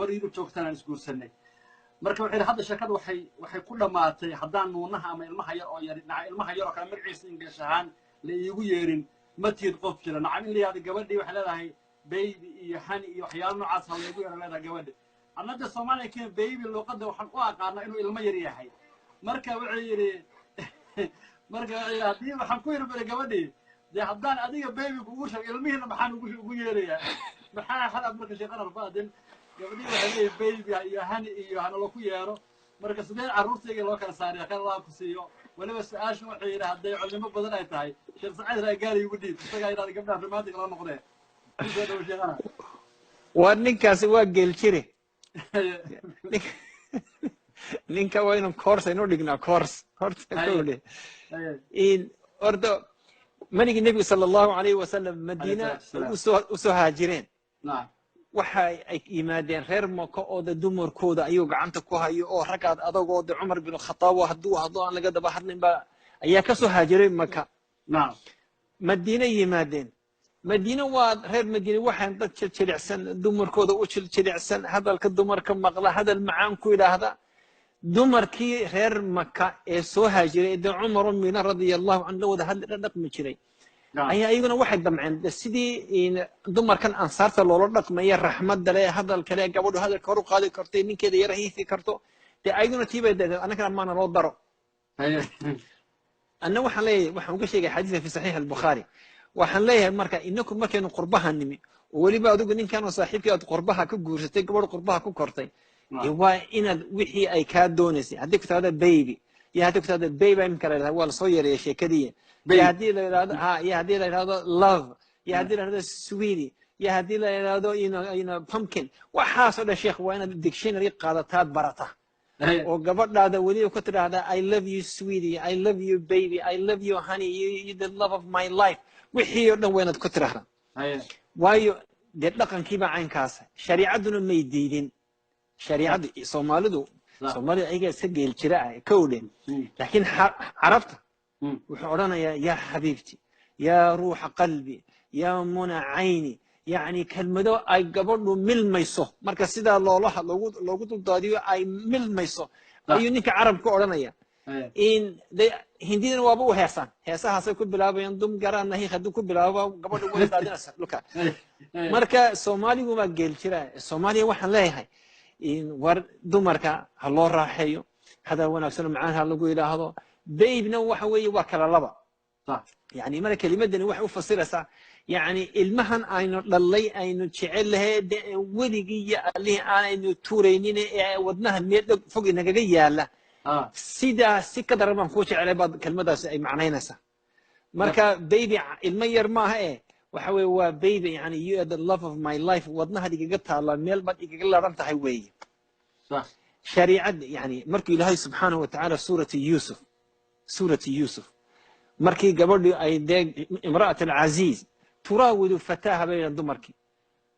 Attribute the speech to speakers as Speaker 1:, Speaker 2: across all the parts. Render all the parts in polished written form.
Speaker 1: hor Yurub joogtaan isku guursanay marka waxay hadda shakadu waxay ku dhamaatay hadaan nuunaha ama ilmaha yar oo yar ilmaha yar oo kale magaciisa English ahaan la iigu yeerin ma tiid qof jira nacam in la yaado gabadhii waxay leedahay baby iyo honey iyo waxyaalo noocaas ah lagu yeeran leedahay gabadha anada Soomaaliya keen baby luqada waxaan u aqaana inuu ilmo yar yahay marka wuxuu yiri marka hadii waxaan ku yiri gabadhii de haddaan adiga baby kugu sheegay ilmihiina maxaan ugu yeerayaa maxaa xalab marka sheeqana rafaadin gabadhii waxay leeyahay baby iyo honey iyo hana loo ku yeero marka sidee caruurtayga loo kala saariyo khayr Allah ku siiyo waliba su'aashu waxay yiraahdeen culimo badan ay tahay sheekh Saciid Raagaali ugu dhiib isaga ay gabdhaha rimaadiga la noqdeen
Speaker 2: waa ninkaasi waa geel jire ninka waa inuu course inuu dhignaa course horta kowle in ordo manigi nabi sallallahu alayhi wa sallam Madiina usoo haajireen waxa ay yimaadeen reer Maka oo dumarkooda ayuu gacanta ku hayo oo ragaad adagoo Umar bin Khattab haduu aan laga daba hadlin ba ayaa ka soo haajiray Maka Madiina yimaadeen Madiina waa reer Madiina waxaan dad jilicsan dumarkooda u jilicsan hadalka dumarka maqla hadal macaan ku ilaahda dumarkii reer Maka ee soo haajiray Umar bin radiyallahu anhu wada hadal dhaqmi jiray ayaa ayaguna waxay damceen sidii dumarkan ansaarta loola dhaqmay raxmad leh hadal kale gabadhu hadal kor u qaadi kartay ninkeeda yar hiifi karto de ayaguna tiibay anaka maana loo daro anna waxaan uga sheegay xadiis fi sahih al-Bukhari waxaan leeyahay marka inaku markaynu qurbaha nimi waliba adigu ninkan oo saaxiibkii aad qurbaha ka guursatay gabadh qurbaha ku kortay waa inaad wixii ay ka doonaysay hadii ku taada baby ya hadii ku taada baby in kale waa la soo yareeyay sheekadii ya hadii la yiraahdo ya hadii la yiraahdo love ya hadii la yiraahdo sweetie ya hadii la yiraahdo pumpkin waxa soo dha sheekh waa inaad dictionary qaadataa barata oo gabadhaada waliba ku tiraahdaa I love you sweetie I love you baby I love you honey you the love of my life wixii oo dhan waynaad ku tiraahdaa waayo de dhaqankiiba caynkaas shariicaduna may diidin shariicadu Soomaalidu ayaga iska geel jira kowdeen laakiin carabta wuxuu oranayaa ya xabiibti ya ruuxa qalbi ya muna ayni يعني كلمة أي قبل ملميسو مركز سيدا لوجو تداديو أي ملميسو أيونيك عرب كورنايا إن هندينا وابو هيسان هيسا كل بلابا يندم جرا نهي خدو كل بلابا قبل ولا دادنا سر لوكا مركز سومالي وما جيل شراء السومالي واحد لا هاي إن ورد دو مركز هالله راحيو هذا وانا أكسر معاها لوجو إلى هذا بيبنا وحوي وكلا لبا يعني مرة كلمة دني وحو فصيلة سا يعني المهن أينو للي أينو تشعله ودقية اللي أينو تورينين ودناها ميت فوق النجاجية لا سيدا سكدر ما نفوش على بعض كلمة أي معناه نسا مركا بيبي المير ما هي وحوي هو بيبي يعني you are the love of my life ودناها دي قطها الله ميل بعد يقول لها رمتها حوي صح شريعة يعني مركي الله سبحانه وتعالى سورة يوسف مركي قبل أي امرأة العزيز تراود فتاها بين الدمركي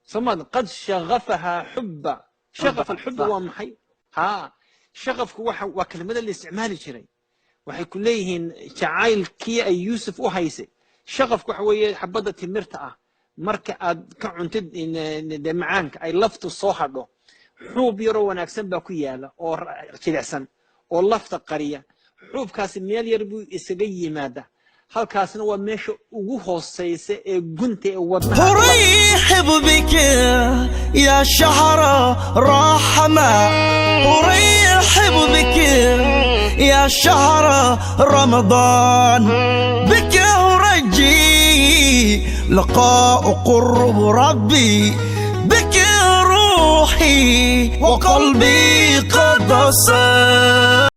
Speaker 2: ثم قد شغفها حبا شغف الحب ومحي شغف وكلمة الاستعمال شري وحيكون ليهن شعايل كي أي يوسف وهيسي شغف كحوية حبضة المرتأة مركا كعنتد إن معانك أي لفت الصوحة حوب يرونا أكسن باكويالا أو شلعسن أو لفت قرية حوب كاس ميال يربو إسقي مادة halkaasna waa meesha ugu hooseysa ee gunta ee wadnaha
Speaker 3: urayhib bik ya shahra rahma urayhib bik ya shahra ramadan bik urji liqa qurb rabbi bik ruhi wa qalbi qad